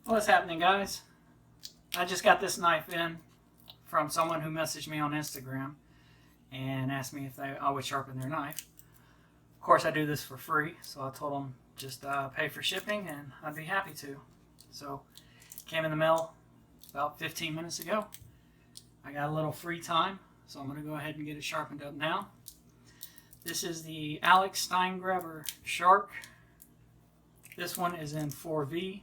What's happening, guys? I just got this knife in from someone who messaged me on Instagram and asked me if I would sharpen their knife. Of course, I do this for free, so I told them just pay for shipping and I'd be happy to. So, came in the mail about 15 minutes ago. I got a little free time, so I'm going to go ahead and get it sharpened up now. This is the Steingraber Shark. This one is in 4v.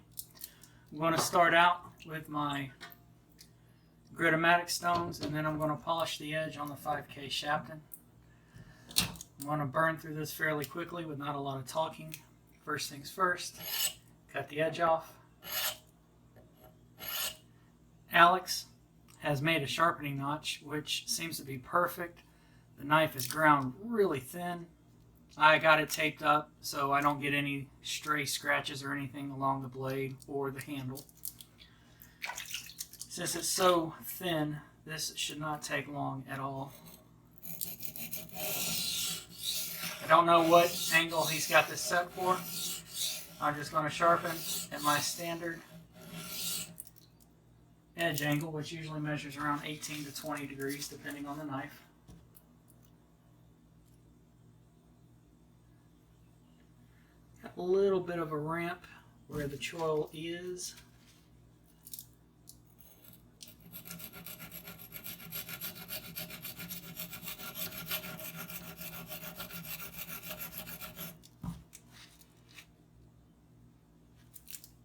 I'm going to start out with my Gritomatic stones, and then I'm going to polish the edge on the 5K Shapton. I'm going to burn through this fairly quickly with not a lot of talking. First things first, cut the edge off. Alex has made a sharpening notch, which seems to be perfect. The knife is ground really thin. I got it taped up so I don't get any stray scratches or anything along the blade or the handle. Since it's so thin, this should not take long at all. I don't know what angle he's got this set for. I'm just going to sharpen at my standard edge angle, which usually measures around 18 to 20 degrees depending on the knife. Got a little bit of a ramp where the choil is.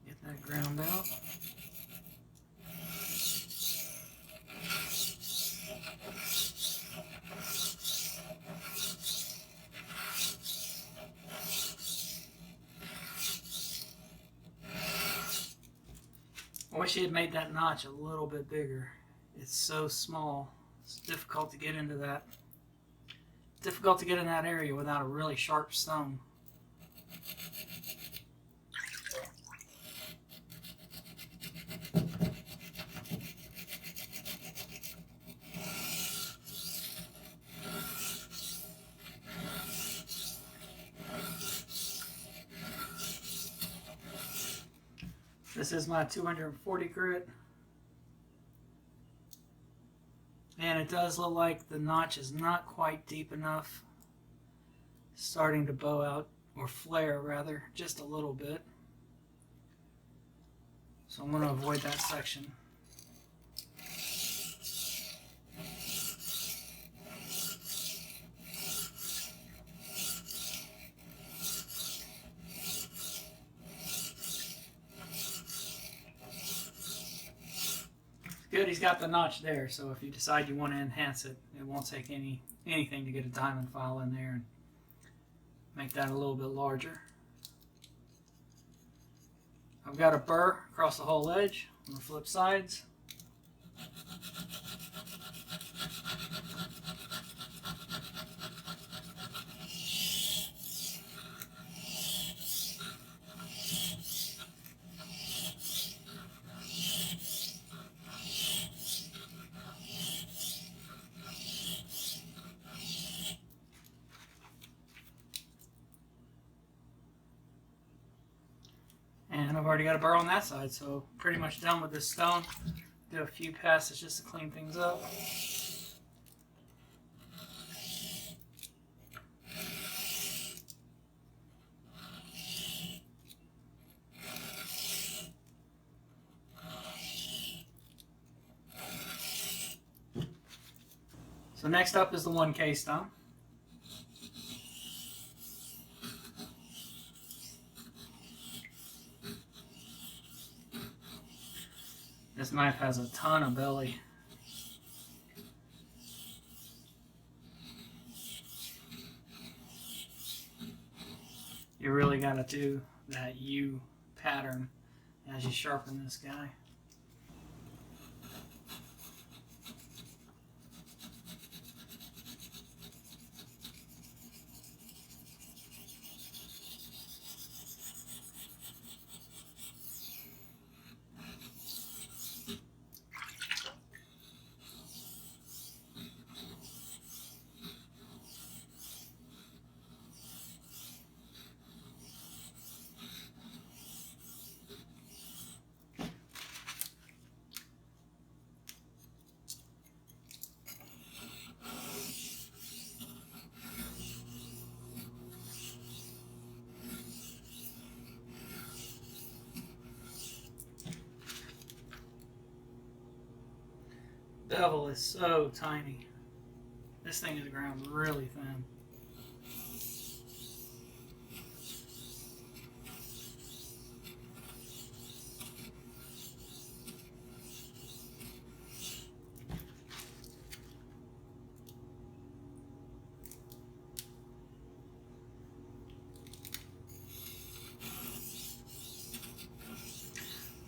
Get that ground out. I wish he had made that notch a little bit bigger. It's so small. It's difficult to get into that. Difficult to get in that area without a really sharp stone. This is my 240 grit, and it does look like the notch is not quite deep enough. It's starting to bow out, or flare rather, just a little bit. So I'm going to avoid that section. Good, he's got the notch there, so if you decide you want to enhance it, it won't take anything to get a diamond file in there and make that a little bit larger. I've got a burr across the whole edge on the flip sides. And I've already got a burr on that side, so pretty much done with this stone. Do a few passes just to clean things up. So next up is the 1K stone. This knife has a ton of belly. You really got to do that U pattern as you sharpen this guy. bevel is so tiny. This thing is ground really thin.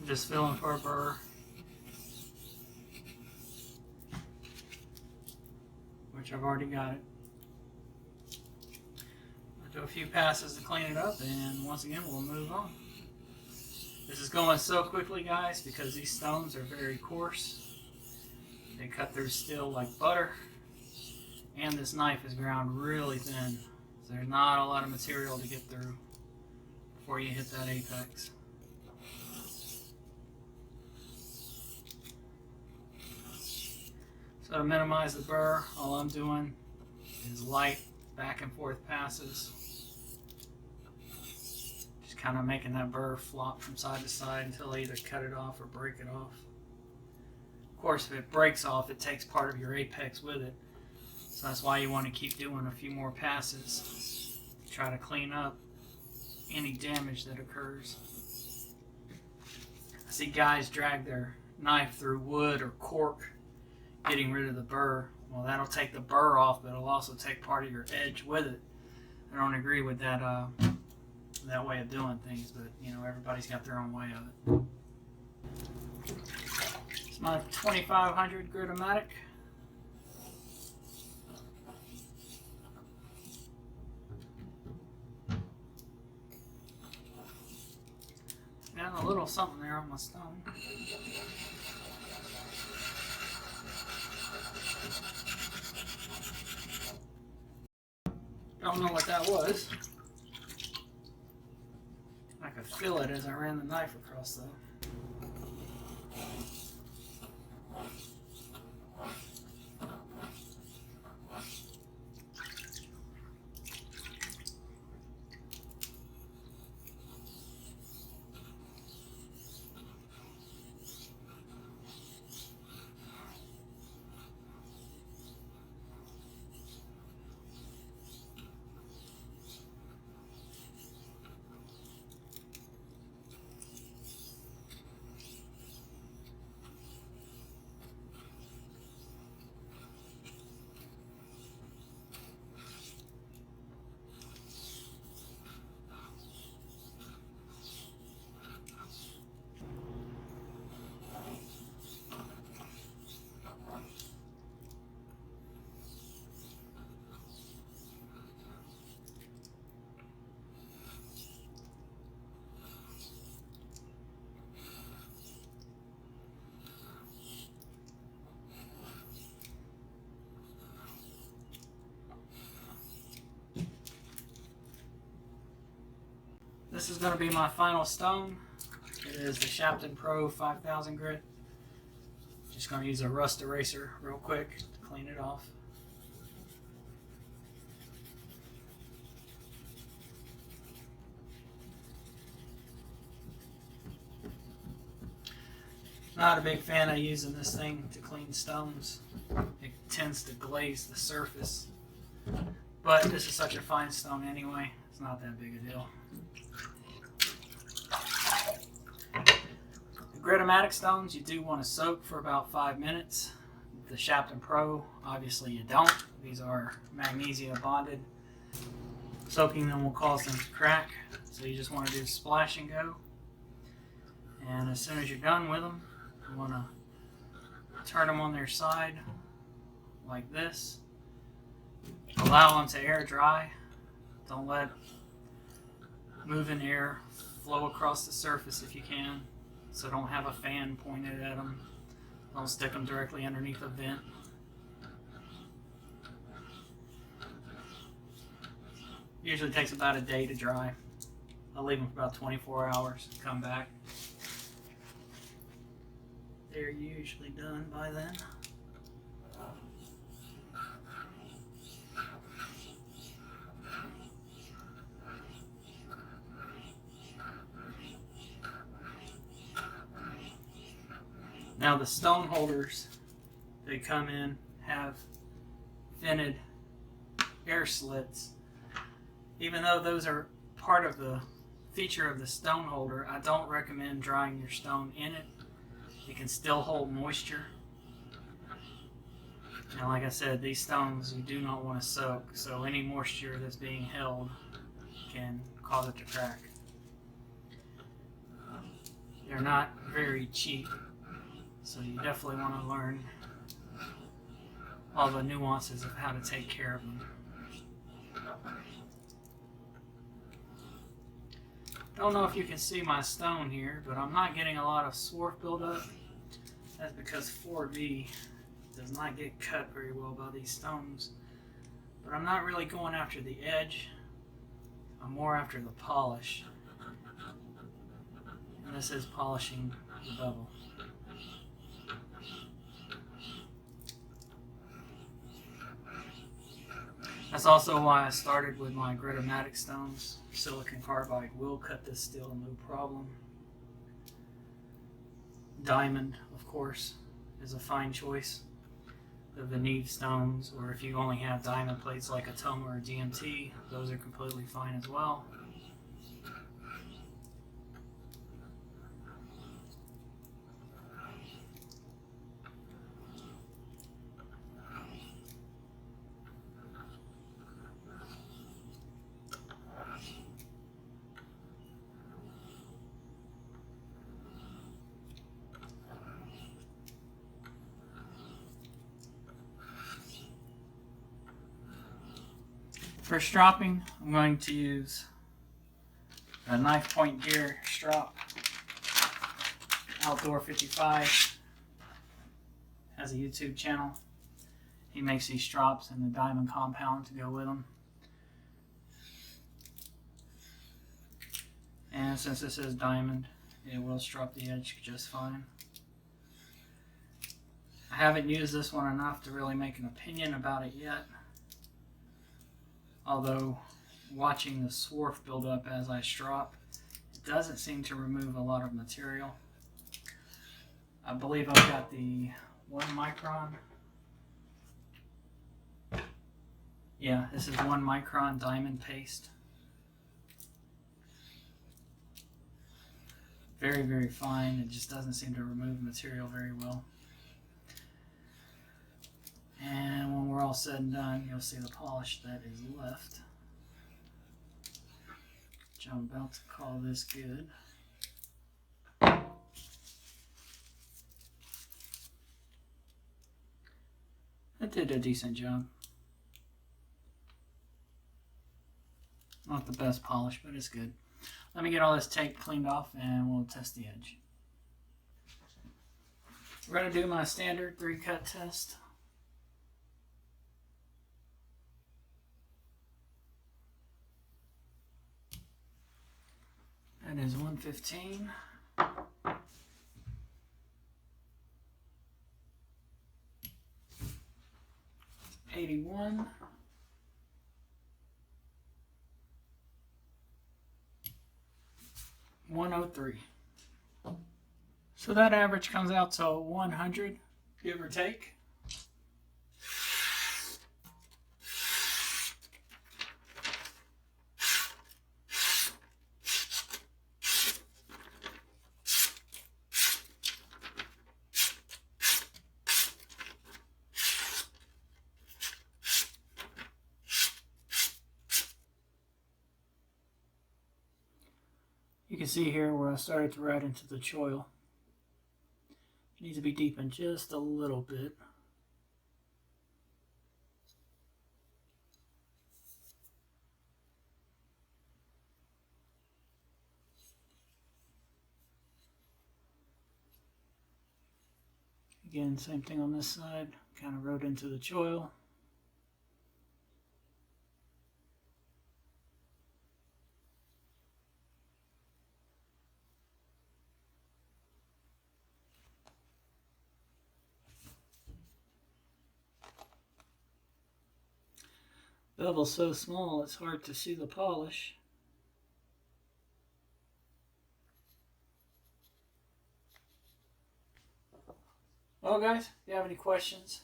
I'm just feeling for a burr, which I've already got it. I'll do a few passes to clean it up, and once again we'll move on. This is going so quickly, guys, because these stones are very coarse. They cut through steel like butter, and this knife is ground really thin, so there's not a lot of material to get through before you hit that apex. So to minimize the burr, all I'm doing is light back and forth passes. Just kind of making that burr flop from side to side until I either cut it off or break it off. Of course, if it breaks off, it takes part of your apex with it. So that's why you want to keep doing a few more passes to try to clean up any damage that occurs. I see guys drag their knife through wood or cork, getting rid of the burr. Well, that'll take the burr off, but it'll also take part of your edge with it. I don't agree with that that way of doing things, but you know, everybody's got their own way of it. It's my 2500 Gritomatic. Got a little something there on my stone. Don't know what that was. I could feel it as I ran the knife across though. This is going to be my final stone. It is the Shapton Pro 5000 grit. Just going to use a rust eraser real quick to clean it off. Not a big fan of using this thing to clean stones. It tends to glaze the surface. But this is such a fine stone anyway, it's not that big a deal. The Gritomatic stones you do want to soak for about 5 minutes. The Shapton Pro, obviously you don't. These are magnesia bonded. Soaking them will cause them to crack, so you just want to do splash and go. And as soon as you're done with them, you want to turn them on their side like this. Allow them to air dry. Don't let moving air flow across the surface if you can. So don't have a fan pointed at them. Don't stick them directly underneath a vent. Usually takes about a day to dry. I'll leave them for about 24 hours and come back. They're usually done by then. Now the stone holders They come in, have vented air slits. Even though those are part of the feature of the stone holder, I don't recommend drying your stone in it. It can still hold moisture. And like I said, these stones you do not want to soak, so any moisture that's being held can cause it to crack. They're not very cheap, so you definitely want to learn all the nuances of how to take care of them. Don't know if you can see my stone here, but I'm not getting a lot of swarf buildup. That's because 4v does not get cut very well by these stones. But I'm not really going after the edge. I'm more after the polish. And this is polishing the bevel. That's also why I started with my Gritomatic stones. Silicone Carbide will cut this steel no problem. Diamond, of course, is a fine choice. The Veneve stones, or if you only have diamond plates like a Toma or DMT, those are completely fine as well. For stropping, I'm going to use a knife Point Gear Strop. Outdoor 55 has a YouTube channel. He makes these strops and the diamond compound to go with them. And since this is diamond, it will strop the edge just fine. I haven't used this one enough to really make an opinion about it yet. Although watching the swarf build up as I strop, it doesn't seem to remove a lot of material. I believe I've got the 1 micron. Yeah, this is 1 micron diamond paste. Very, very fine. It just doesn't seem to remove material very well. And when we're all said and done, you'll see the polish that is left. Which I'm about to call this good. It did a decent job. Not the best polish, but it's good. Let me get all this tape cleaned off and we'll test the edge. We're going to do my standard 3-cut test. That is 115. 81. 103. So that average comes out to 100, give or take. You can see here where I started to ride into the choil. It needs to be deepened just a little bit. Again, same thing on this side, kind of rode into the choil. Bevel's so small it's hard to see the polish. Well, guys, if you have any questions,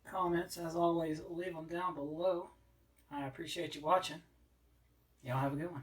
comments, as always, leave them down below. I appreciate you watching. Y'all have a good one.